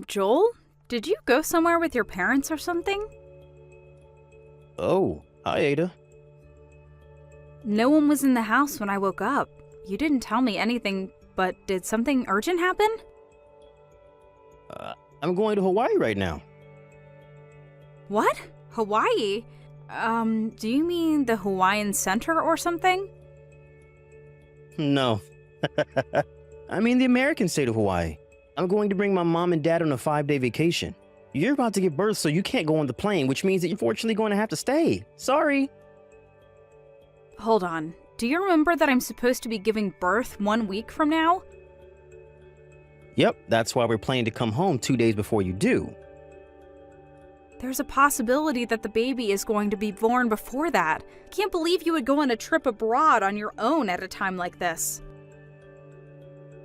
Joel? Did you go somewhere with your parents or something? Oh, hi, Ada. No one was in the house when I woke up. You didn't tell me anything, but did something urgent happen? I'm going to Hawaii right now. What? Hawaii? Do you mean the Hawaiian Center or something? No. I mean the American state of Hawaii. I'm going to bring my mom and dad on a 5-day vacation. You're about to give birth, so you can't go on the plane, which means that you're unfortunately going to have to stay. Sorry. Hold on. Do you remember that I'm supposed to be giving birth 1 week from now? Yep, that's why we're planning to come home 2 days before you do. There's a possibility that the baby is going to be born before that. Can't believe you would go on a trip abroad on your own at a time like this.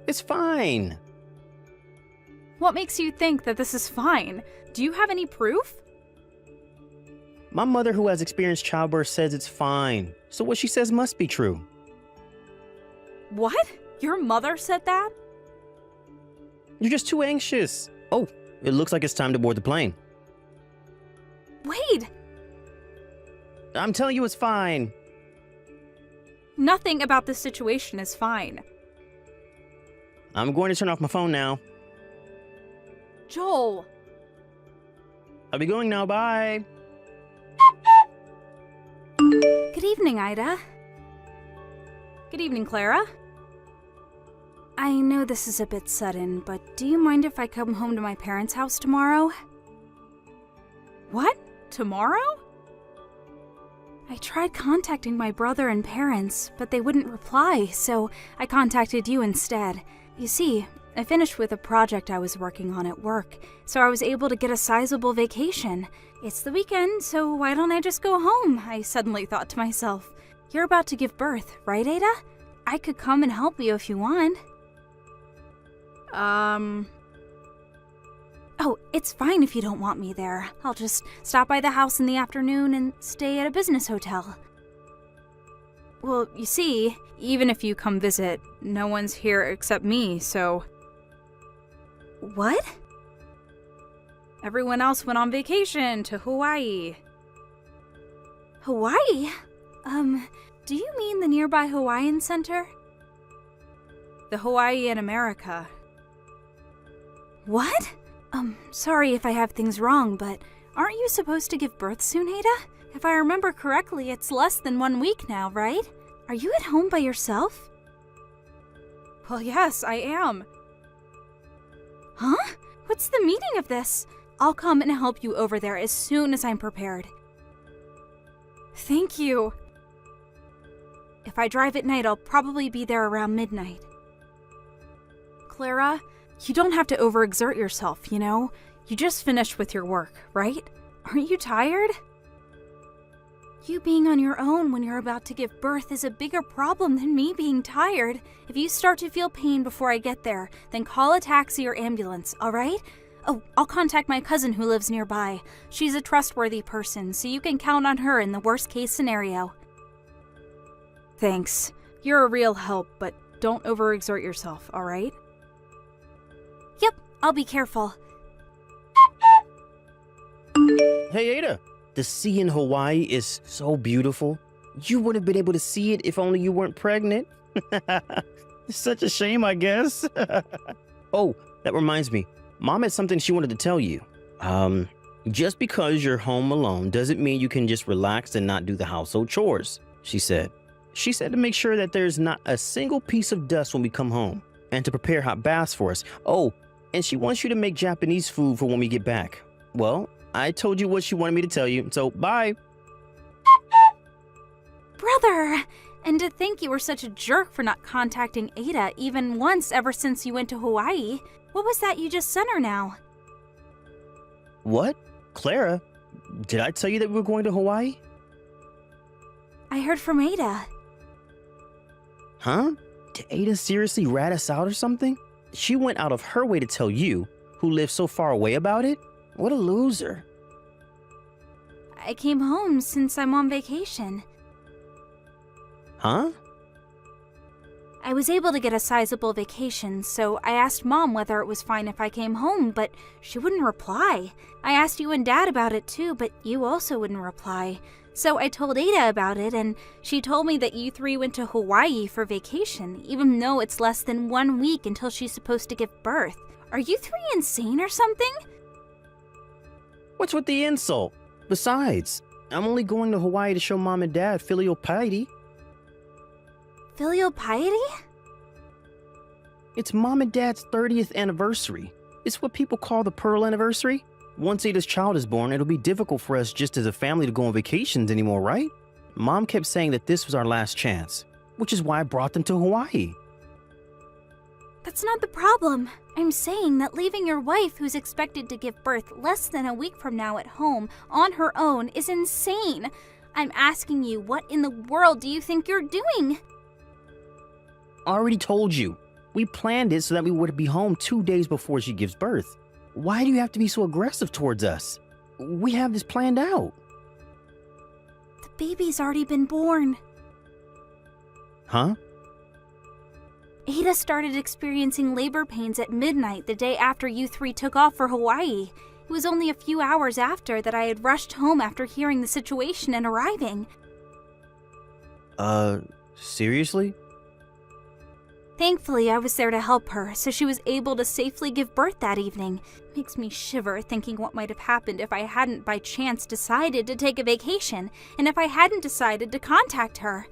It's fine. What makes you think that this is fine? Do you have any proof? My mother, who has experienced childbirth, says it's fine. So what she says must be true. What? Your mother said that? You're just too anxious. Oh, it looks like it's time to board the plane. Wait! I'm telling you it's fine. Nothing about this situation is fine. I'm going to turn off my phone now. Joel! I'll be going now, bye. Good evening, Ida. Good evening, Clara. I know this is a bit sudden, but do you mind if I come home to my parents' house tomorrow? What? Tomorrow? I tried contacting my brother and parents, but they wouldn't reply, so I contacted you instead. You see, I finished with a project I was working on at work, so I was able to get a sizable vacation. It's the weekend, so why don't I just go home? I suddenly thought to myself. You're about to give birth, right, Ada? I could come and help you if you want. Oh, it's fine if you don't want me there. I'll just stop by the house in the afternoon and stay at a business hotel. Well, you see, even if you come visit, no one's here except me, so... What? Everyone else went on vacation to Hawaii. Hawaii? Do you mean the nearby Hawaiian Center? The Hawaii in America. What? Sorry if I have things wrong, but aren't you supposed to give birth soon, Ada? If I remember correctly, it's less than 1 week now, right? Are you at home by yourself? Well, yes, I am. Huh? What's the meaning of this? I'll come and help you over there as soon as I'm prepared. Thank you. If I drive at night, I'll probably be there around midnight. Clara, you don't have to overexert yourself, you know? You just finished with your work, right? Aren't you tired? You being on your own when you're about to give birth is a bigger problem than me being tired. If you start to feel pain before I get there, then call a taxi or ambulance, all right? Oh, I'll contact my cousin who lives nearby. She's a trustworthy person, so you can count on her in the worst-case scenario. Thanks. You're a real help, but don't overexert yourself, all right? Yep, I'll be careful. Hey, Ada. The sea in Hawaii is so beautiful. You would have been able to see it if only you weren't pregnant. It's such a shame, I guess. Oh, that reminds me. Mom had something she wanted to tell you. Just because you're home alone doesn't mean you can just relax and not do the household chores, she said. She said to make sure that there's not a single piece of dust when we come home and to prepare hot baths for us. Oh, and she wants you to make Japanese food for when we get back. Well, I told you what she wanted me to tell you, so bye. Brother! And to think you were such a jerk for not contacting Ada even once ever since you went to Hawaii. What was that you just sent her now? What? Clara? Did I tell you that we were going to Hawaii? I heard from Ada. Huh? Did Ada seriously rat us out or something? She went out of her way to tell you, who lives so far away, about it? What a loser. I came home since I'm on vacation. Huh? I was able to get a sizable vacation, so I asked Mom whether it was fine if I came home, but she wouldn't reply. I asked you and Dad about it too, but you also wouldn't reply. So I told Ada about it, and she told me that you three went to Hawaii for vacation, even though it's less than 1 week until she's supposed to give birth. Are you three insane or something? What's with the insult? Besides, I'm only going to Hawaii to show Mom and Dad filial piety. Filial piety? It's Mom and Dad's 30th anniversary. It's what people call the Pearl Anniversary. Once Ada's child is born, it'll be difficult for us just as a family to go on vacations anymore, right? Mom kept saying that this was our last chance, which is why I brought them to Hawaii. That's not the problem. I'm saying that leaving your wife, who's expected to give birth less than a week from now at home, on her own, is insane. I'm asking you, what in the world do you think you're doing? I already told you. We planned it so that we would be home 2 days before she gives birth. Why do you have to be so aggressive towards us? We have this planned out. The baby's already been born. Huh? Ada started experiencing labor pains at midnight the day after you three took off for Hawaii. It was only a few hours after that I had rushed home after hearing the situation and arriving. Seriously? Thankfully, I was there to help her, so she was able to safely give birth that evening. Makes me shiver thinking what might have happened if I hadn't by chance decided to take a vacation, and if I hadn't decided to contact her.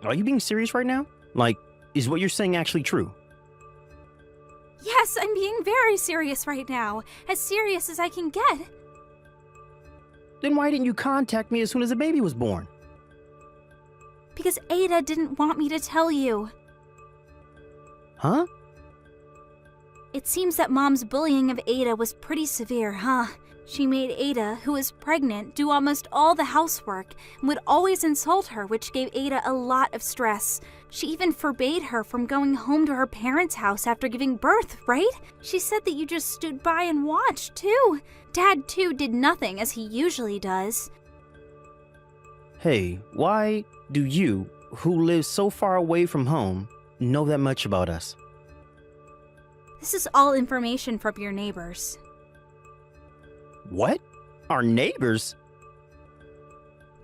Are you being serious right now? Like, is what you're saying actually true? Yes, I'm being very serious right now. As serious as I can get. Then why didn't you contact me as soon as the baby was born? Because Ada didn't want me to tell you. Huh? It seems that Mom's bullying of Ada was pretty severe, huh? She made Ada, who was pregnant, do almost all the housework and would always insult her, which gave Ada a lot of stress. She even forbade her from going home to her parents' house after giving birth, right? She said that you just stood by and watched, too. Dad, too, did nothing, as he usually does. Hey, why do you, who live so far away from home, know that much about us? This is all information from your neighbors. What? Our neighbors?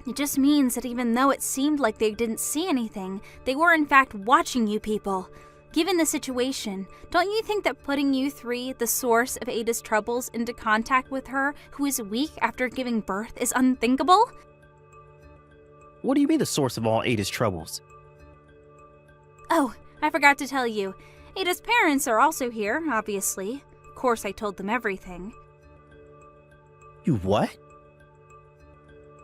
It just means that even though it seemed like they didn't see anything, they were in fact watching you people. Given the situation, don't you think that putting you three, the source of Ada's troubles, into contact with her, who is weak after giving birth, is unthinkable? What do you mean the source of all Ada's troubles? Oh, I forgot to tell you. Ada's parents are also here, obviously. Of course, I told them everything. You what?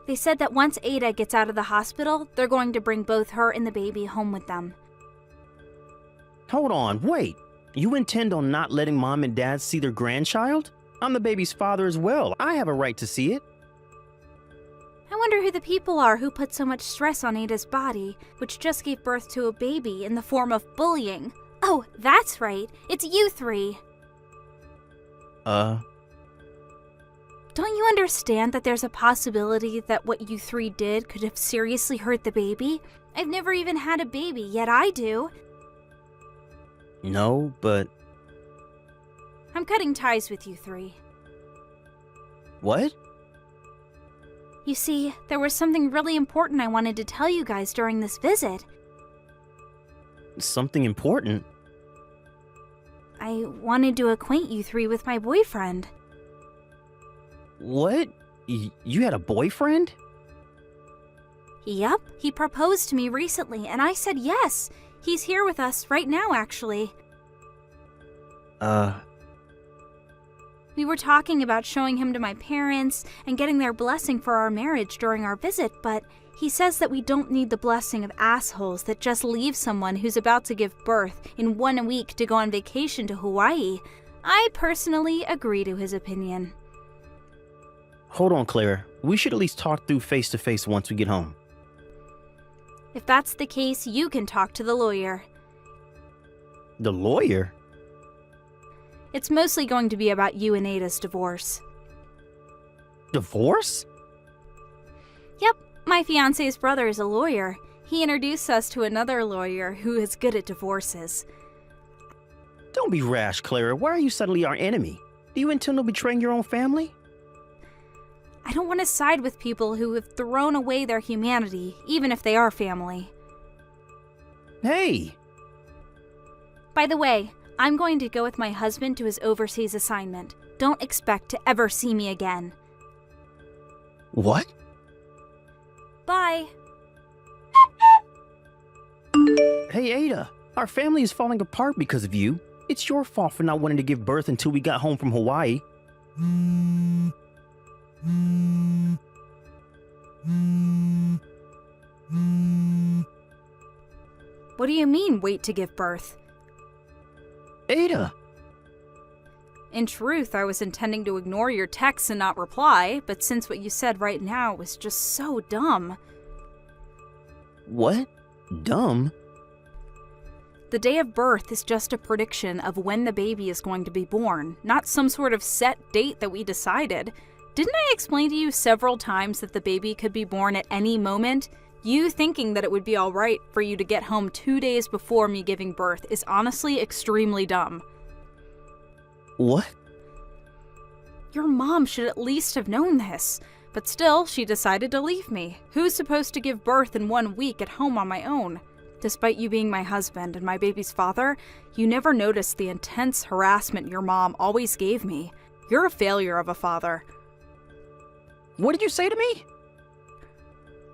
They said that once Ada gets out of the hospital, they're going to bring both her and the baby home with them. Hold on, wait. You intend on not letting Mom and Dad see their grandchild? I'm the baby's father as well. I have a right to see it. I wonder who the people are who put so much stress on Ada's body, which just gave birth to a baby in the form of bullying. Oh, that's right. It's you three. Don't you understand that there's a possibility that what you three did could have seriously hurt the baby? I've never even had a baby, yet I do. No, but... I'm cutting ties with you three. What? You see, there was something really important I wanted to tell you guys during this visit. Something important? I wanted to acquaint you three with my boyfriend. What? You had a boyfriend? Yep, he proposed to me recently, and I said yes. He's here with us right now, actually. We were talking about showing him to my parents and getting their blessing for our marriage during our visit, but he says that we don't need the blessing of assholes that just leave someone who's about to give birth in 1 week to go on vacation to Hawaii. I personally agree to his opinion. Hold on, Clara. We should at least talk through face-to-face once we get home. If that's the case, you can talk to the lawyer. The lawyer? It's mostly going to be about you and Ada's divorce. Divorce? Yep, my fiancé's brother is a lawyer. He introduced us to another lawyer who is good at divorces. Don't be rash, Clara. Why are you suddenly our enemy? Do you intend on betraying your own family? I don't want to side with people who have thrown away their humanity, even if they are family. Hey! By the way, I'm going to go with my husband to his overseas assignment. Don't expect to ever see me again. What? Bye. Hey, Ada. Our family is falling apart because of you. It's your fault for not wanting to give birth until we got home from Hawaii. What do you mean, wait to give birth? Ada! In truth, I was intending to ignore your texts and not reply, but since what you said right now was just so dumb. What? Dumb? The day of birth is just a prediction of when the baby is going to be born, not some sort of set date that we decided. Didn't I explain to you several times that the baby could be born at any moment? You thinking that it would be alright for you to get home 2 days before me giving birth is honestly extremely dumb. What? Your mom should at least have known this, but still, she decided to leave me. Who's supposed to give birth in 1 week at home on my own? Despite you being my husband and my baby's father, you never noticed the intense harassment your mom always gave me. You're a failure of a father. What did you say to me?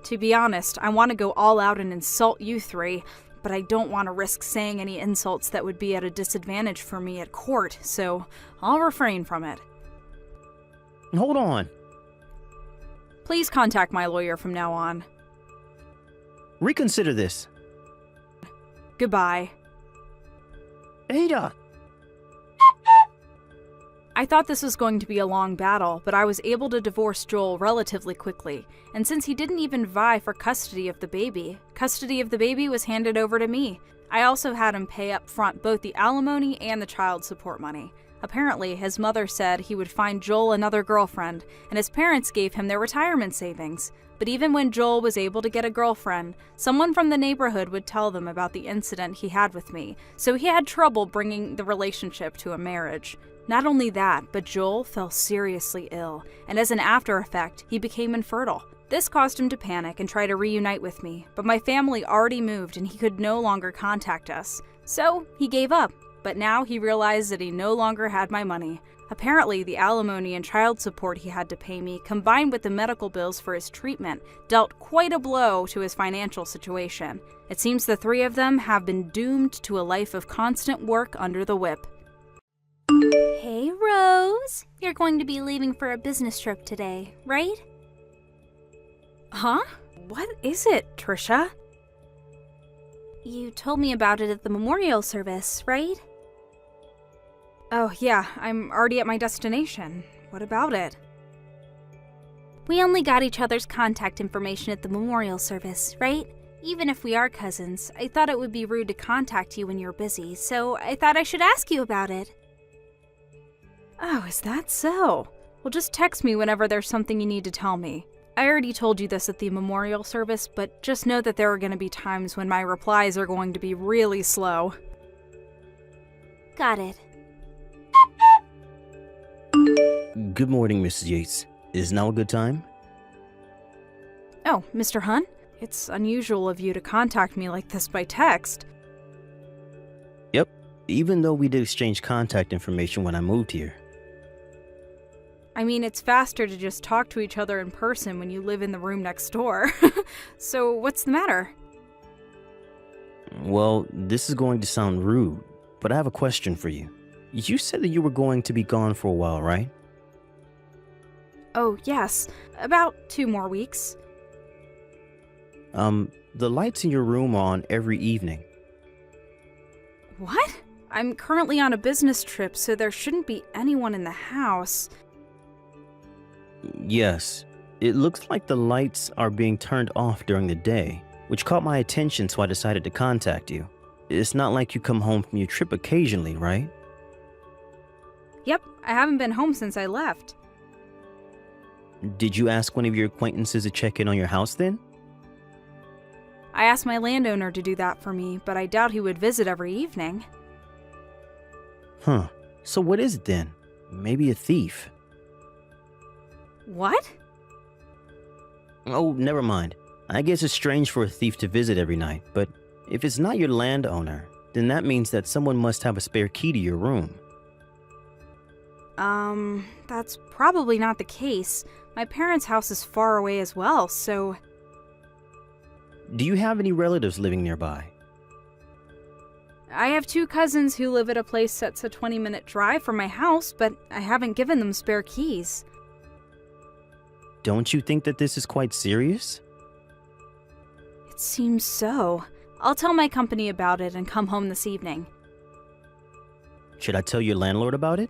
To be honest, I want to go all out and insult you three, but I don't want to risk saying any insults that would be at a disadvantage for me at court, so I'll refrain from it. Hold on. Please contact my lawyer from now on. Reconsider this. Goodbye. Ada! I thought this was going to be a long battle, but I was able to divorce Joel relatively quickly, and since he didn't even vie for custody of the baby was handed over to me. I also had him pay up front both the alimony and the child support money. Apparently, his mother said he would find Joel another girlfriend, and his parents gave him their retirement savings. But even when Joel was able to get a girlfriend, someone from the neighborhood would tell them about the incident he had with me, so he had trouble bringing the relationship to a marriage. Not only that, but Joel fell seriously ill, and as an after effect, he became infertile. This caused him to panic and try to reunite with me, but my family already moved and he could no longer contact us. So, he gave up, but now he realized that he no longer had my money. Apparently, the alimony and child support he had to pay me, combined with the medical bills for his treatment, dealt quite a blow to his financial situation. It seems the three of them have been doomed to a life of constant work under the whip. Hey, Rose. You're going to be leaving for a business trip today, right? Huh? What is it, Trisha? You told me about it at the memorial service, right? Oh, yeah, I'm already at my destination. What about it? We only got each other's contact information at the memorial service, right? Even if we are cousins, I thought it would be rude to contact you when you're busy, so I thought I should ask you about it. Oh, is that so? Well, just text me whenever there's something you need to tell me. I already told you this at the memorial service, but just know that there are going to be times when my replies are going to be really slow. Got it. Good morning, Mrs. Yates. Is now a good time? Oh, Mr. Hunt? It's unusual of you to contact me like this by text. Yep, even though we did exchange contact information when I moved here. I mean, it's faster to just talk to each other in person when you live in the room next door. So, what's the matter? Well, this is going to sound rude, but I have a question for you. You said that you were going to be gone for a while, right? Oh, yes. About 2 more weeks. The lights in your room are on every evening. What? I'm currently on a business trip, so there shouldn't be anyone in the house. Yes. It looks like the lights are being turned off during the day, which caught my attention, so I decided to contact you. It's not like you come home from your trip occasionally, right? Yep, I haven't been home since I left. Did you ask one of your acquaintances to check in on your house then? I asked my landowner to do that for me, but I doubt he would visit every evening. Huh. So what is it then? Maybe a thief. What? Oh, never mind. I guess it's strange for a thief to visit every night, but if it's not your landowner, then that means that someone must have a spare key to your room. That's probably not the case. My parents' house is far away as well, so... Do you have any relatives living nearby? I have 2 cousins who live at a place that's a 20-minute drive from my house, but I haven't given them spare keys. Don't you think that this is quite serious? It seems so. I'll tell my company about it and come home this evening. Should I tell your landlord about it?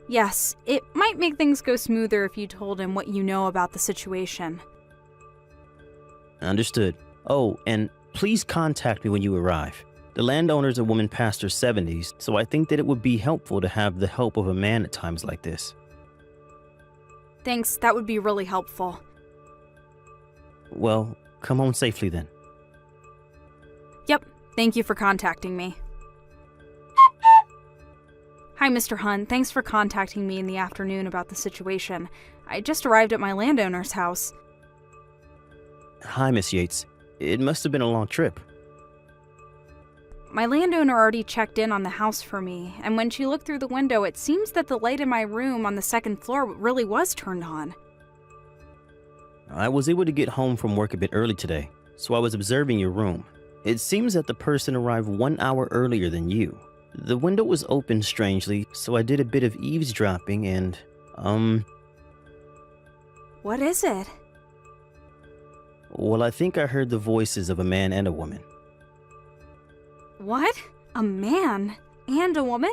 Yes, it might make things go smoother if you told him what you know about the situation. Understood. Oh, and please contact me when you arrive. The landowner's a woman past her 70s, so I think that it would be helpful to have the help of a man at times like this. Thanks, that would be really helpful. Well, come home safely then. Yep, thank you for contacting me. Hi, Mr. Hunt. Thanks for contacting me in the afternoon about the situation. I just arrived at my landowner's house. Hi, Miss Yates. It must have been a long trip. My landowner already checked in on the house for me, and when she looked through the window, it seems that the light in my room on the 2nd floor really was turned on. I was able to get home from work a bit early today, so I was observing your room. It seems that the person arrived 1 hour earlier than you. The window was open strangely, so I did a bit of eavesdropping and, What is it? Well, I think I heard the voices of a man and a woman. What? A man and a woman?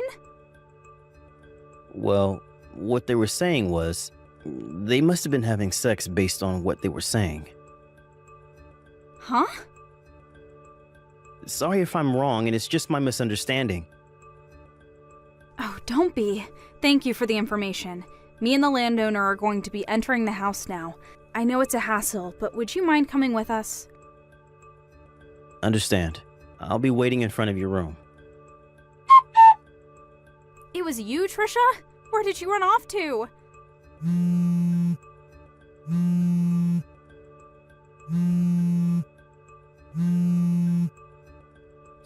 Well, what they were saying was, they must have been having sex based on what they were saying. Huh? Sorry if I'm wrong, and it's just my misunderstanding. Oh, don't be. Thank you for the information. Me and the landowner are going to be entering the house now. I know it's a hassle, but would you mind coming with us? Understand. I'll be waiting in front of your room. It was you, Trisha? Where did you run off to?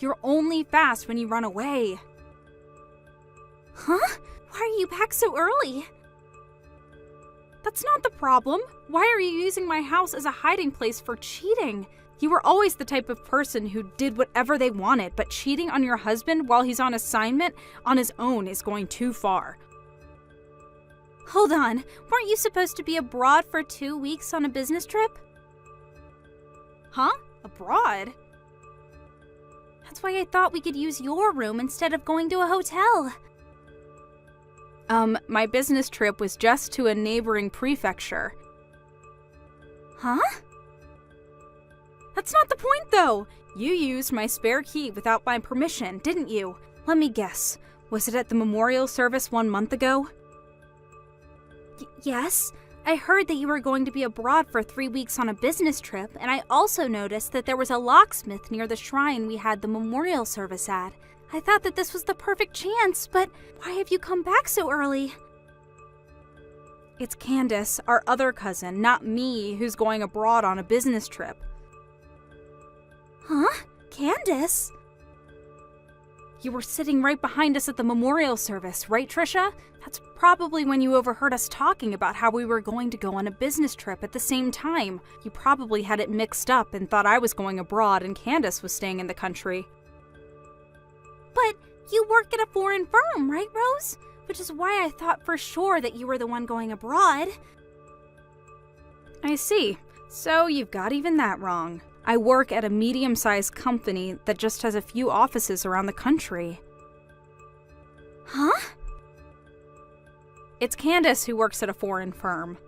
You're only fast when you run away. Huh? Why are you back so early? That's not the problem. Why are you using my house as a hiding place for cheating? You were always the type of person who did whatever they wanted, but cheating on your husband while he's on assignment on his own is going too far. Hold on, weren't you supposed to be abroad for 2 weeks on a business trip? Huh? Abroad? That's why I thought we could use your room instead of going to a hotel. My business trip was just to a neighboring prefecture. Huh? That's not the point, though. You used my spare key without my permission, didn't you? Let me guess. Was it at the memorial service 1 month ago? Yes. I heard that you were going to be abroad for 3 weeks on a business trip, and I also noticed that there was a locksmith near the shrine we had the memorial service at. I thought that this was the perfect chance, but why have you come back so early? It's Candace, our other cousin, not me, who's going abroad on a business trip. Huh? Candace? You were sitting right behind us at the memorial service, right, Trisha? That's probably when you overheard us talking about how we were going to go on a business trip at the same time. You probably had it mixed up and thought I was going abroad and Candace was staying in the country. But you work at a foreign firm, right, Rose? Which is why I thought for sure that you were the one going abroad. I see. So you've got even that wrong. I work at a medium-sized company that just has a few offices around the country. Huh? It's Candace who works at a foreign firm.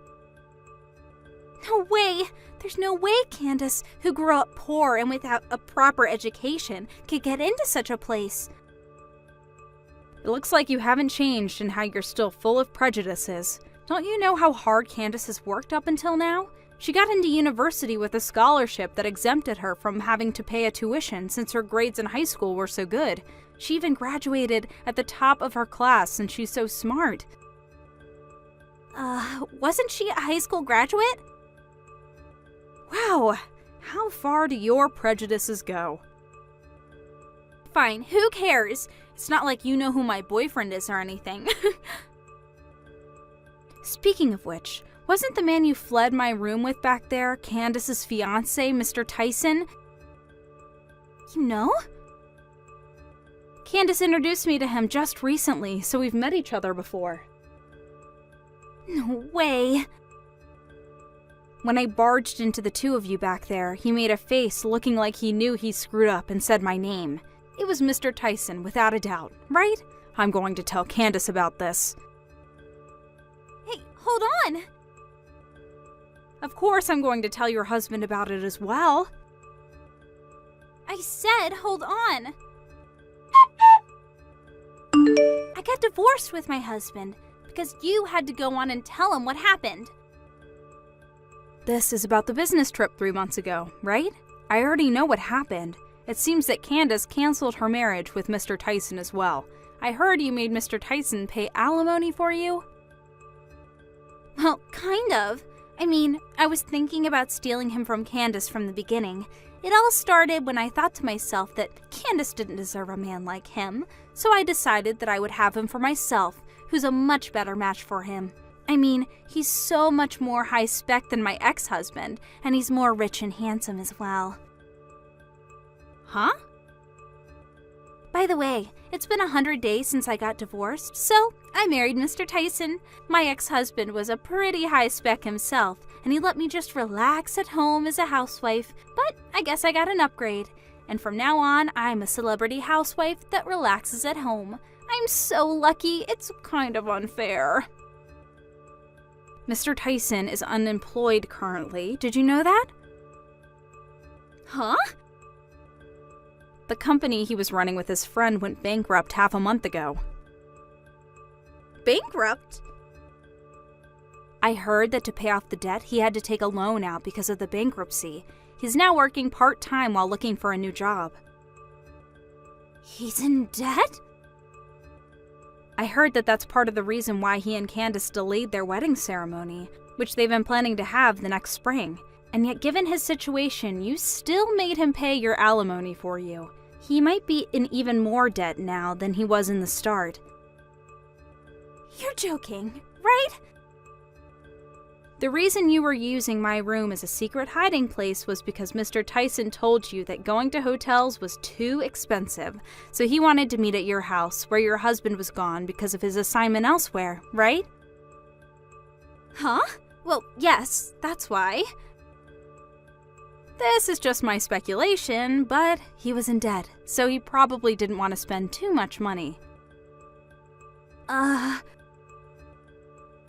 No way! There's no way Candace, who grew up poor and without a proper education, could get into such a place. It looks like you haven't changed and how you're still full of prejudices. Don't you know how hard Candace has worked up until now? She got into university with a scholarship that exempted her from having to pay a tuition since her grades in high school were so good. She even graduated at the top of her class since she's so smart. Wasn't she a high school graduate? Wow, how far do your prejudices go? Fine, who cares? It's not like you know who my boyfriend is or anything. Speaking of which, wasn't the man you fled my room with back there Candace's fiancé, Mr. Tyson? You know? Candace introduced me to him just recently, so we've met each other before. No way. When I barged into the two of you back there, he made a face looking like he knew he screwed up and said my name. It was Mr. Tyson, without a doubt, right? I'm going to tell Candace about this. Hey, hold on! Of course I'm going to tell your husband about it as well. I said hold on. I got divorced with my husband because you had to go on and tell him what happened. This is about the business trip 3 months ago, right? I already know what happened. It seems that Candace canceled her marriage with Mr. Tyson as well. I heard you made Mr. Tyson pay alimony for you? Well, kind of. I mean, I was thinking about stealing him from Candace from the beginning. It all started when I thought to myself that Candace didn't deserve a man like him, so I decided that I would have him for myself, who's a much better match for him. I mean, he's so much more high-spec than my ex-husband, and he's more rich and handsome as well. Huh? By the way, it's been 100 days since I got divorced, so I married Mr. Tyson. My ex-husband was a pretty high-spec himself, and he let me just relax at home as a housewife, but I guess I got an upgrade. And from now on, I'm a celebrity housewife that relaxes at home. I'm so lucky, it's kind of unfair. Mr. Tyson is unemployed currently. Did you know that? Huh? The company he was running with his friend went bankrupt half a month ago. Bankrupt? I heard that to pay off the debt, he had to take a loan out because of the bankruptcy. He's now working part-time while looking for a new job. He's in debt? I heard that that's part of the reason why he and Candace delayed their wedding ceremony, which they've been planning to have the next spring. And yet, given his situation, you still made him pay your alimony for you. He might be in even more debt now than he was in the start. You're joking, right? The reason you were using my room as a secret hiding place was because Mr. Tyson told you that going to hotels was too expensive, so he wanted to meet at your house where your husband was gone because of his assignment elsewhere, right? Huh? Well, yes, that's why. This is just my speculation, but he was in debt, so he probably didn't want to spend too much money.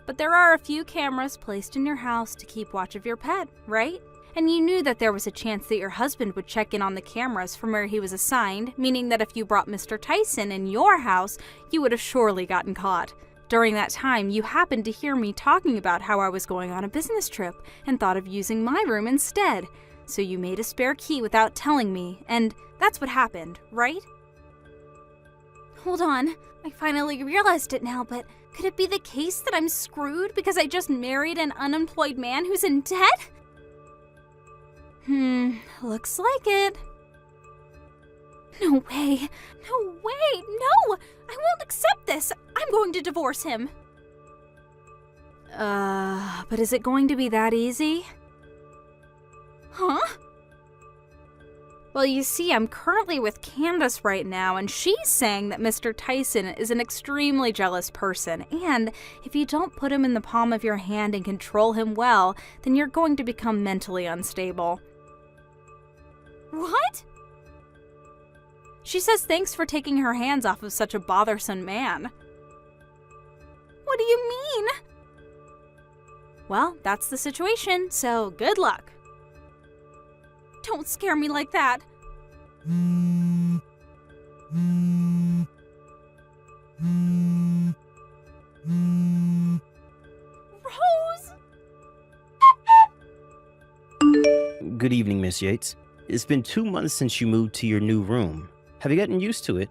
But there are a few cameras placed in your house to keep watch of your pet, right? And you knew that there was a chance that your husband would check in on the cameras from where he was assigned, meaning that if you brought Mr. Tyson in your house, you would have surely gotten caught. During that time, you happened to hear me talking about how I was going on a business trip and thought of using my room instead. So you made a spare key without telling me, and that's what happened, right? Hold on, I finally realized it now, but could it be the case that I'm screwed because I just married an unemployed man who's in debt? Looks like it. No way, no way, no! I won't accept this! I'm going to divorce him! But is it going to be that easy? Huh? Well, you see, I'm currently with Candace right now, and she's saying that Mr. Tyson is an extremely jealous person, and if you don't put him in the palm of your hand and control him well, then you're going to become mentally unstable. What? She says thanks for taking her hands off of such a bothersome man. What do you mean? Well, that's the situation, so good luck. Don't scare me like that. Rose! Good evening, Miss Yates. It's been 2 months since you moved to your new room. Have you gotten used to it?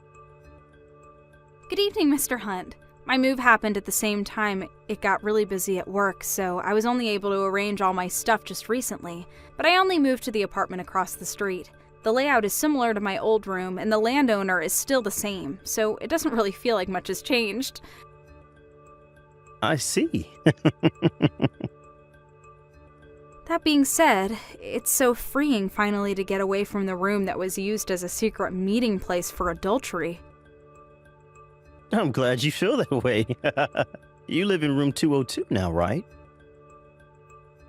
Good evening, Mr. Hunt. My move happened at the same time. It got really busy at work, so I was only able to arrange all my stuff just recently. But I only moved to the apartment across the street. The layout is similar to my old room, and the landowner is still the same, so it doesn't really feel like much has changed. I see. That being said, it's so freeing finally to get away from the room that was used as a secret meeting place for adultery. I'm glad you feel that way. You live in room 202 now, right?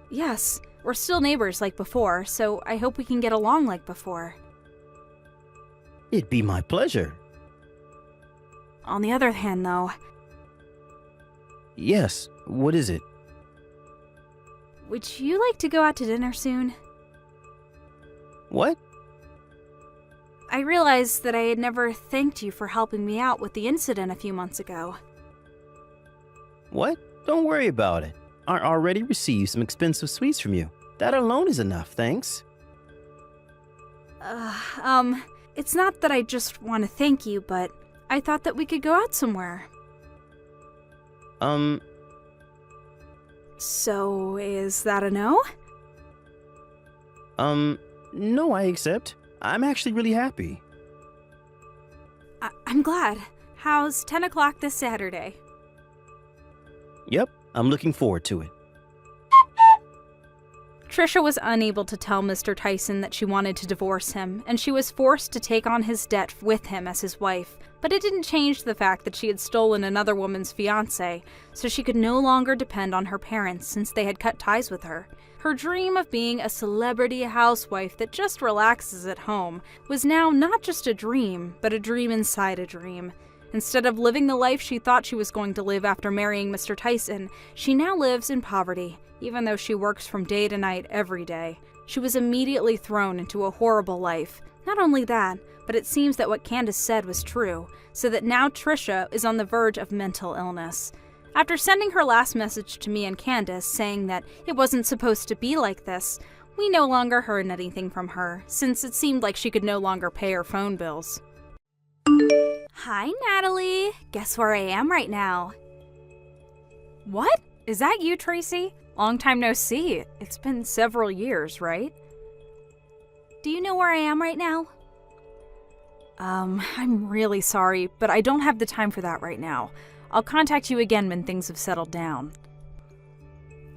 Yes, we're still neighbors like before, so I hope we can get along like before. It'd be my pleasure. On the other hand, though... Yes, what is it? Would you like to go out to dinner soon? What? I realized that I had never thanked you for helping me out with the incident a few months ago. What? Don't worry about it. I already received some expensive sweets from you. That alone is enough, thanks. It's not that I just want to thank you, but I thought that we could go out somewhere. So, is that a no? No, I accept. I'm actually really happy. I'm glad. How's 10 o'clock this Saturday? Yep, I'm looking forward to it. Trisha was unable to tell Mr. Tyson that she wanted to divorce him, and she was forced to take on his debt with him as his wife. But it didn't change the fact that she had stolen another woman's fiancé, so she could no longer depend on her parents since they had cut ties with her. Her dream of being a celebrity housewife that just relaxes at home was now not just a dream, but a dream inside a dream. Instead of living the life she thought she was going to live after marrying Mr. Tyson, she now lives in poverty, even though she works from day to night every day. She was immediately thrown into a horrible life. Not only that, but it seems that what Candace said was true, so that now Trisha is on the verge of mental illness. After sending her last message to me and Candace saying that it wasn't supposed to be like this, we no longer heard anything from her, since it seemed like she could no longer pay her phone bills. Hi, Natalie. Guess where I am right now? What? Is that you, Tracy? Long time no see. It's been several years, right? Do you know where I am right now? I'm really sorry, but I don't have the time for that right now. I'll contact you again when things have settled down.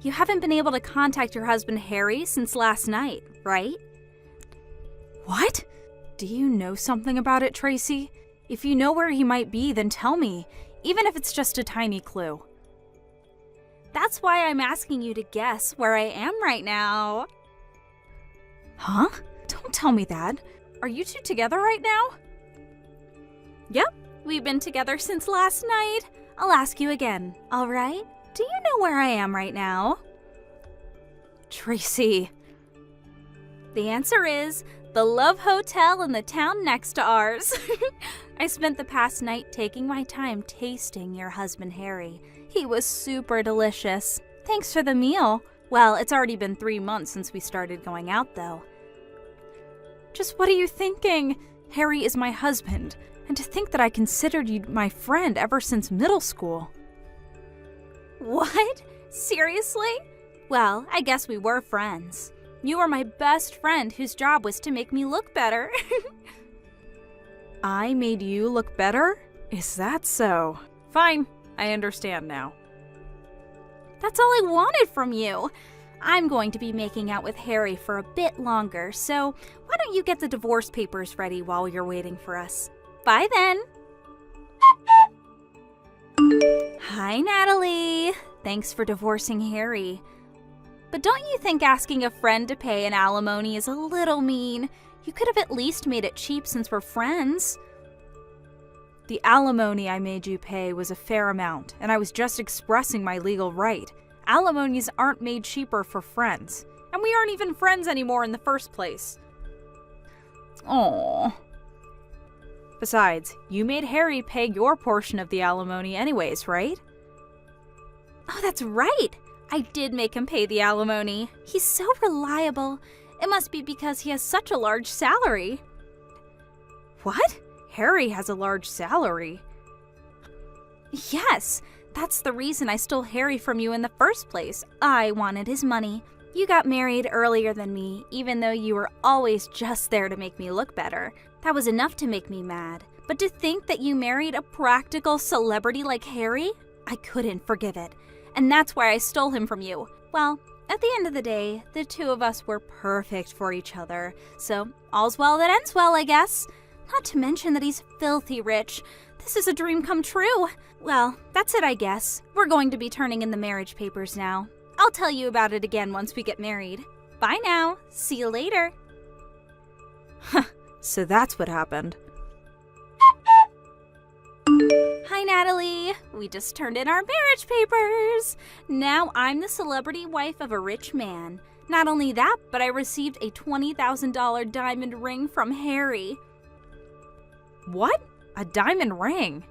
You haven't been able to contact your husband Harry since last night, right? What? Do you know something about it, Tracy? If you know where he might be, then tell me, even if it's just a tiny clue. That's why I'm asking you to guess where I am right now. Huh? Don't tell me that. Are you two together right now? Yep, we've been together since last night. I'll ask you again, all right? Do you know where I am right now? Tracy. The answer is the Love Hotel in the town next to ours. I spent the past night taking my time tasting your husband Harry. He was super delicious. Thanks for the meal. Well, it's already been 3 months since we started going out, though. Just what are you thinking? Harry is my husband, and to think that I considered you my friend ever since middle school. What? Seriously? Well, I guess we were friends. You were my best friend whose job was to make me look better. I made you look better? Is that so? Fine, I understand now. That's all I wanted from you. I'm going to be making out with Harry for a bit longer, so why don't you get the divorce papers ready while you're waiting for us? Bye then. Hi, Natalie. Thanks for divorcing Harry. But don't you think asking a friend to pay an alimony is a little mean? You could have at least made it cheap since we're friends. The alimony I made you pay was a fair amount, and I was just expressing my legal right. Alimonies aren't made cheaper for friends, and we aren't even friends anymore in the first place. Aww. Besides, you made Harry pay your portion of the alimony anyways, right? Oh, that's right! I did make him pay the alimony. He's so reliable, It must be because he has such a large salary. What? Harry has a large salary? Yes, that's the reason I stole Harry from you in the first place. I wanted his money. You got married earlier than me, even though you were always just there to make me look better. That was enough to make me mad. But to think that you married a practical celebrity like Harry, I couldn't forgive it. And that's why I stole him from you. Well, at the end of the day, the two of us were perfect for each other. So, all's well that ends well, I guess. Not to mention that he's filthy rich. This is a dream come true. Well, that's it, I guess. We're going to be turning in the marriage papers now. I'll tell you about it again once we get married. Bye now. See you later. So that's what happened. Hi, Natalie. We just turned in our marriage papers. Now I'm the celebrity wife of a rich man. Not only that, but I received a $20,000 diamond ring from Harry. What? A diamond ring?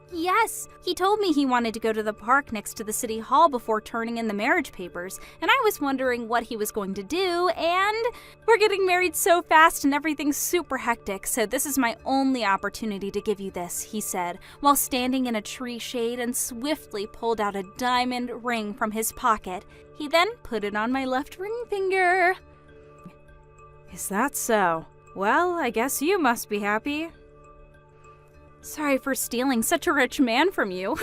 Yes, he told me he wanted to go to the park next to the city hall before turning in the marriage papers, and I was wondering what he was going to do, and we're getting married so fast and everything's super hectic, so this is my only opportunity to give you this, he said, while standing in a tree shade and swiftly pulled out a diamond ring from his pocket. He then put it on my left ring finger. Is that so? Well, I guess you must be happy. Sorry for stealing such a rich man from you.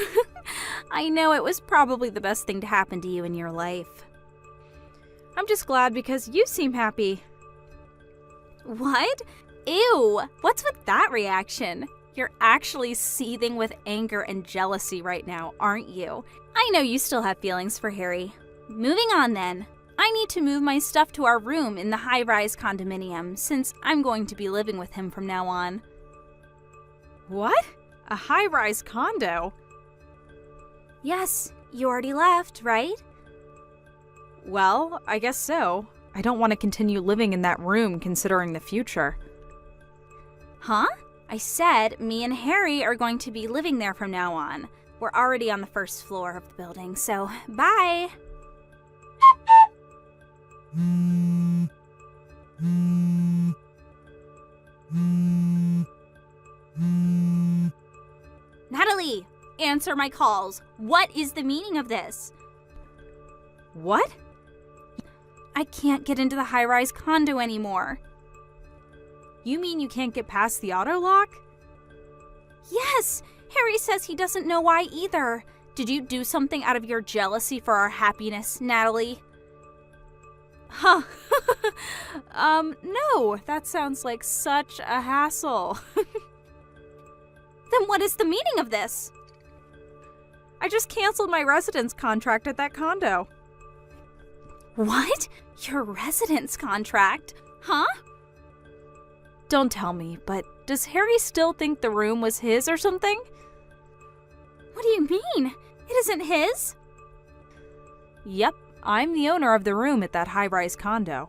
I know it was probably the best thing to happen to you in your life. I'm just glad because you seem happy. What? Ew! What's with that reaction? You're actually seething with anger and jealousy right now, aren't you? I know you still have feelings for Harry. Moving on then. I need to move my stuff to our room in the high-rise condominium since I'm going to be living with him from now on. What? A high-rise condo? Yes, you already left, right? Well, I guess so. I don't want to continue living in that room considering the future. Huh? I said me and Harry are going to be living there from now on. We're already on the first floor of the building, so bye! Natalie, answer my calls. What is the meaning of this? What? I can't get into the high-rise condo anymore. You mean you can't get past the auto lock? Yes! Harry says he doesn't know why either. Did you do something out of your jealousy for our happiness, Natalie? Huh. No, that sounds like such a hassle. Then what is the meaning of this? I just canceled my residence contract at that condo. What? Your residence contract? Huh? Don't tell me, but does Harry still think the room was his or something? What do you mean? It isn't his? Yep, I'm the owner of the room at that high-rise condo.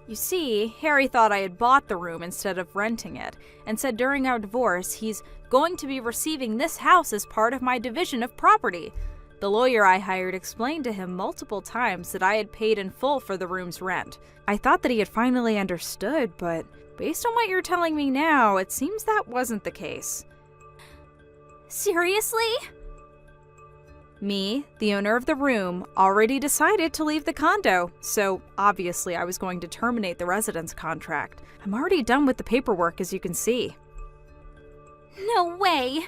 You see, Harry thought I had bought the room instead of renting it, and said during our divorce he's going to be receiving this house as part of my division of property. The lawyer I hired explained to him multiple times that I had paid in full for the room's rent. I thought that he had finally understood, but based on what you're telling me now, it seems that wasn't the case. Seriously? Me, the owner of the room, already decided to leave the condo, so obviously I was going to terminate the residence contract. I'm already done with the paperwork, as you can see. No way!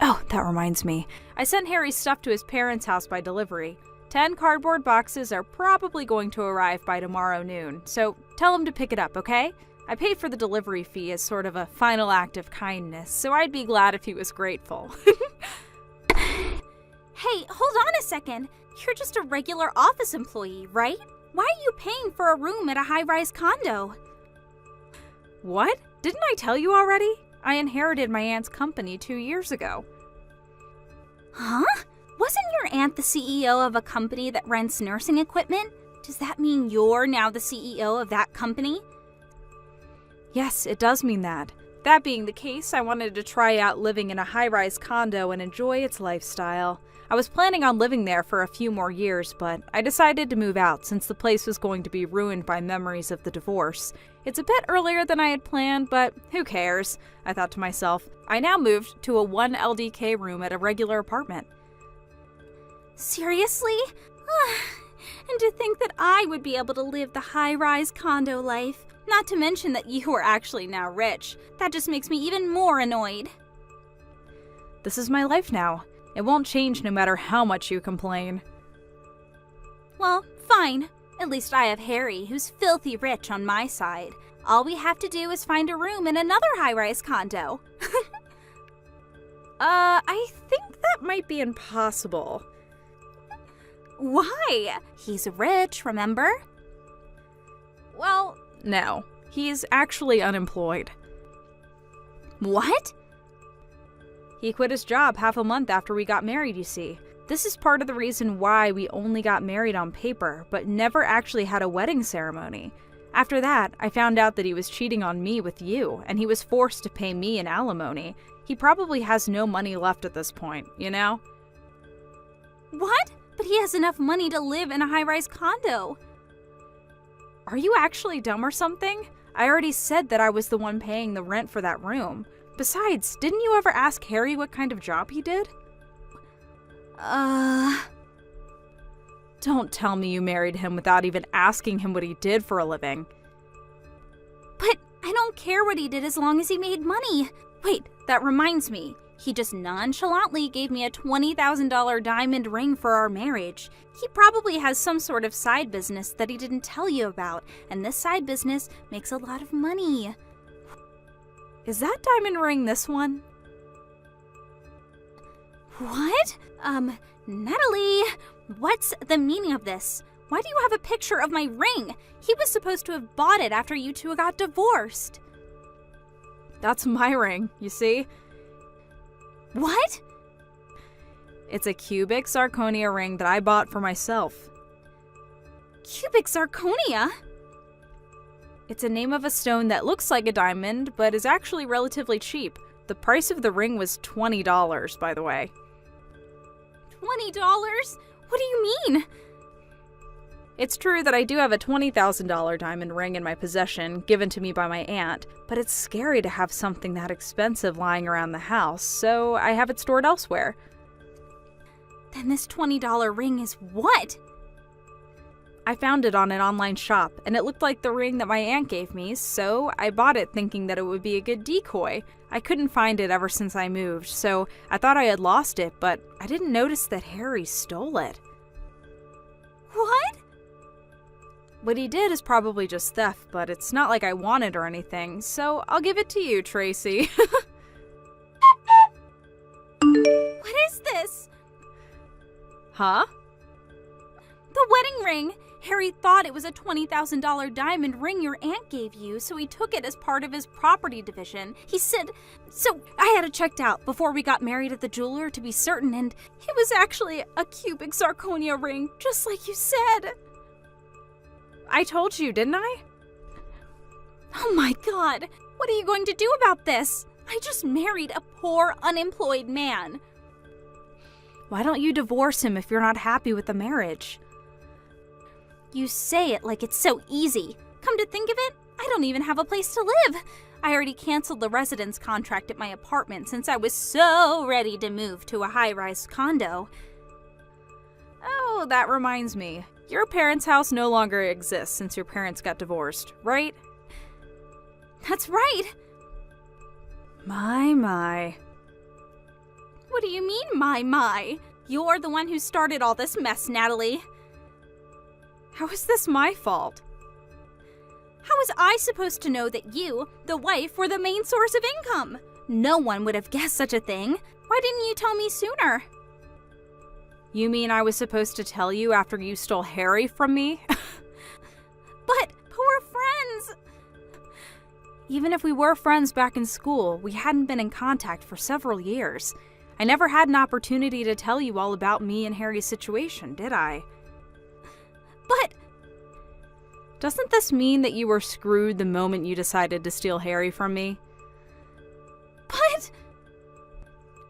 Oh, that reminds me. I sent Harry's stuff to his parents' house by delivery. 10 cardboard boxes are probably going to arrive by tomorrow noon, so tell him to pick it up, okay? I paid for the delivery fee as sort of a final act of kindness, so I'd be glad if he was grateful. Hey, hold on a second. You're just a regular office employee, right? Why are you paying for a room at a high-rise condo? What? Didn't I tell you already? I inherited my aunt's company 2 years ago. Huh? Wasn't your aunt the CEO of a company that rents nursing equipment? Does that mean you're now the CEO of that company? Yes, it does mean that. That being the case, I wanted to try out living in a high-rise condo and enjoy its lifestyle. I was planning on living there for a few more years, but I decided to move out since the place was going to be ruined by memories of the divorce. It's a bit earlier than I had planned, but who cares? I thought to myself. I now moved to a 1 LDK room at a regular apartment. Seriously? And to think that I would be able to live the high-rise condo life. Not to mention that you are actually now rich. That just makes me even more annoyed. This is my life now. It won't change no matter how much you complain. Well, fine. At least I have Harry, who's filthy rich on my side. All we have to do is find a room in another high-rise condo. I think that might be impossible. Why? He's rich, remember? Well, no. He's actually unemployed. What? He quit his job half a month after we got married, you see. This is part of the reason why we only got married on paper, but never actually had a wedding ceremony. After that, I found out that he was cheating on me with you, and he was forced to pay me an alimony. He probably has no money left at this point, you know? What? But he has enough money to live in a high-rise condo. Are you actually dumb or something? I already said that I was the one paying the rent for that room. Besides, didn't you ever ask Harry what kind of job he did? Don't tell me you married him without even asking him what he did for a living. But I don't care what he did as long as he made money. Wait, that reminds me. He just nonchalantly gave me a $20,000 diamond ring for our marriage. He probably has some sort of side business that he didn't tell you about, and this side business makes a lot of money. Is that diamond ring this one? What? Natalie, what's the meaning of this? Why do you have a picture of my ring? He was supposed to have bought it after you two got divorced. That's my ring, you see? What? It's a cubic zirconia ring that I bought for myself. Cubic zirconia? It's a name of a stone that looks like a diamond, but is actually relatively cheap. The price of the ring was $20, by the way. $20? What do you mean? It's true that I do have a $20,000 diamond ring in my possession, given to me by my aunt, but it's scary to have something that expensive lying around the house, so I have it stored elsewhere. Then this $20 ring is what? I found it on an online shop, and it looked like the ring that my aunt gave me, so I bought it thinking that it would be a good decoy. I couldn't find it ever since I moved, so I thought I had lost it, but I didn't notice that Harry stole it. What? What he did is probably just theft, but it's not like I want it or anything, so I'll give it to you, Tracy. What is this? Huh? The wedding ring! Harry thought it was a $20,000 diamond ring your aunt gave you, so he took it as part of his property division. He said, so I had it checked out before we got married at the jeweler to be certain, and it was actually a cubic zirconia ring, just like you said. I told you, didn't I? Oh my God, what are you going to do about this? I just married a poor, unemployed man. Why don't you divorce him if you're not happy with the marriage? You say it like it's so easy. Come to think of it, I don't even have a place to live. I already canceled the residence contract at my apartment since I was so ready to move to a high-rise condo. Oh, that reminds me. Your parents' house no longer exists since your parents got divorced, right? That's right. My. What do you mean, my? You're the one who started all this mess, Natalie. How is this my fault? How was I supposed to know that you, the wife, were the main source of income? No one would have guessed such a thing. Why didn't you tell me sooner? You mean I was supposed to tell you after you stole Harry from me? But we're friends. Even if we were friends back in school, we hadn't been in contact for several years. I never had an opportunity to tell you all about me and Harry's situation, did I? But doesn't this mean that you were screwed the moment you decided to steal Harry from me?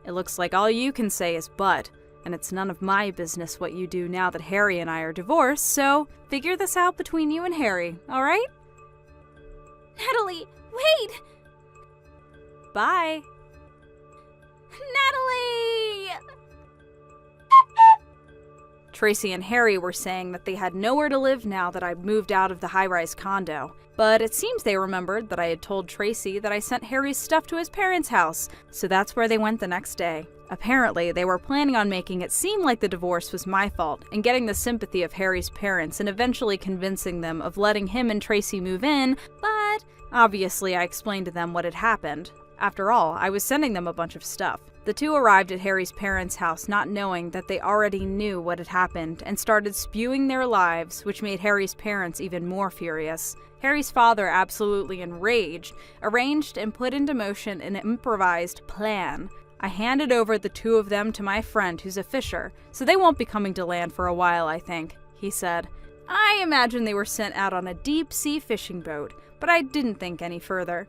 It looks like all you can say is but, and it's none of my business what you do now that Harry and I are divorced, so figure this out between you and Harry, alright? Natalie, wait! Bye. Natalie! Tracy and Harry were saying that they had nowhere to live now that I'd moved out of the high-rise condo. But it seems they remembered that I had told Tracy that I sent Harry's stuff to his parents' house, so that's where they went the next day. Apparently, they were planning on making it seem like the divorce was my fault and getting the sympathy of Harry's parents and eventually convincing them of letting him and Tracy move in, but obviously I explained to them what had happened. After all, I was sending them a bunch of stuff. The two arrived at Harry's parents' house not knowing that they already knew what had happened and started spewing their lives, which made Harry's parents even more furious. Harry's father, absolutely enraged, arranged and put into motion an improvised plan. I handed over the two of them to my friend who's a fisher, so they won't be coming to land for a while, I think, he said. I imagine they were sent out on a deep-sea fishing boat, but I didn't think any further.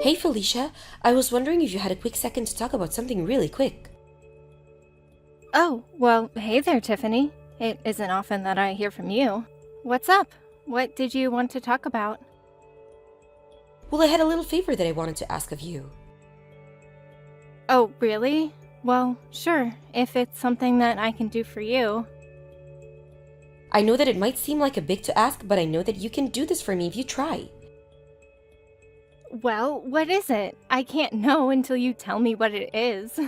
Hey Felicia, I was wondering if you had a quick second to talk about something really quick. Oh, well, hey there, Tiffany. It isn't often that I hear from you. What's up? What did you want to talk about? Well, I had a little favor that I wanted to ask of you. Oh, really? Well, sure, if it's something that I can do for you. I know that it might seem like a big to ask, but I know that you can do this for me if you try. Well, what is it? I can't know until you tell me what it is.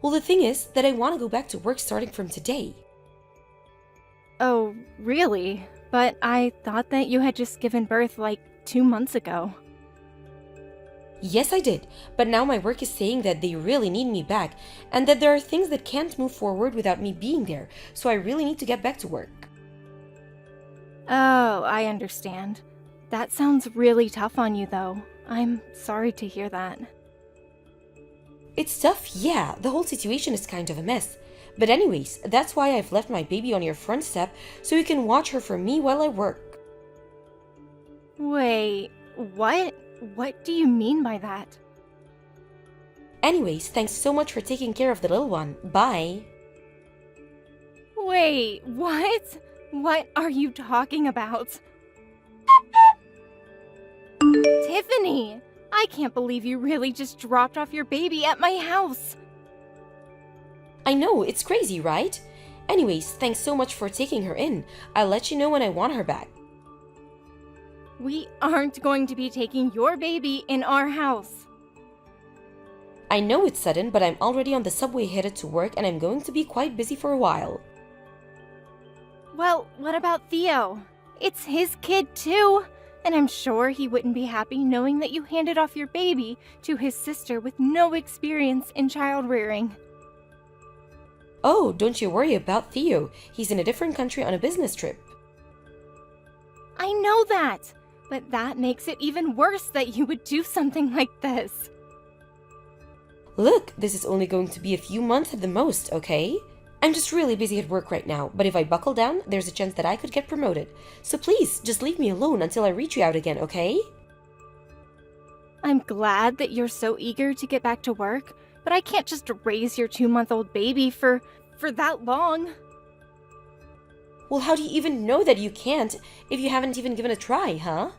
Well, the thing is that I want to go back to work starting from today. Oh, really? But I thought that you had just given birth like 2 months ago. Yes, I did, but now my work is saying that they really need me back, and that there are things that can't move forward without me being there, so I really need to get back to work. Oh, I understand. That sounds really tough on you, though. I'm sorry to hear that. It's tough, yeah, the whole situation is kind of a mess. But anyways, that's why I've left my baby on your front step, so you can watch her for me while I work. Wait, what? What do you mean by that? Anyways, thanks so much for taking care of the little one. Bye. Wait, what? What are you talking about? Tiffany! I can't believe you really just dropped off your baby at my house! I know, it's crazy, right? Anyways, thanks so much for taking her in. I'll let you know when I want her back. We aren't going to be taking your baby in our house. I know it's sudden, but I'm already on the subway headed to work and I'm going to be quite busy for a while. Well, what about Theo? It's his kid too! And I'm sure he wouldn't be happy knowing that you handed off your baby to his sister with no experience in child rearing. Oh, don't you worry about Theo. He's in a different country on a business trip. I know that, but that makes it even worse that you would do something like this. Look, this is only going to be a few months at the most, okay? I'm just really busy at work right now, but if I buckle down, there's a chance that I could get promoted. So please, just leave me alone until I reach you out again, okay? I'm glad that you're so eager to get back to work, but I can't just raise your 2-month-old baby for that long. Well, how do you even know that you can't if you haven't even given a try, huh?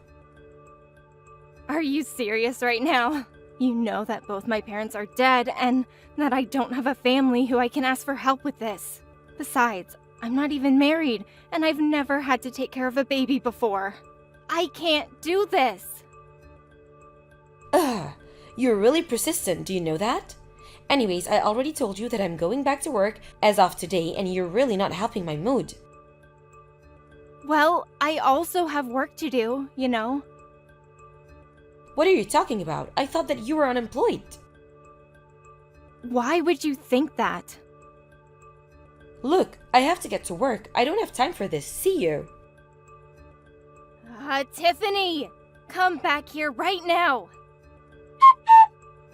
Are you serious right now? You know that both my parents are dead and that I don't have a family who I can ask for help with this. Besides, I'm not even married and I've never had to take care of a baby before. I can't do this. Ugh, you're really persistent, do you know that? Anyways, I already told you that I'm going back to work as of today and you're really not helping my mood. Well, I also have work to do, you know. What are you talking about? I thought that you were unemployed. Why would you think that? Look, I have to get to work. I don't have time for this. See you. Tiffany! Come back here right now!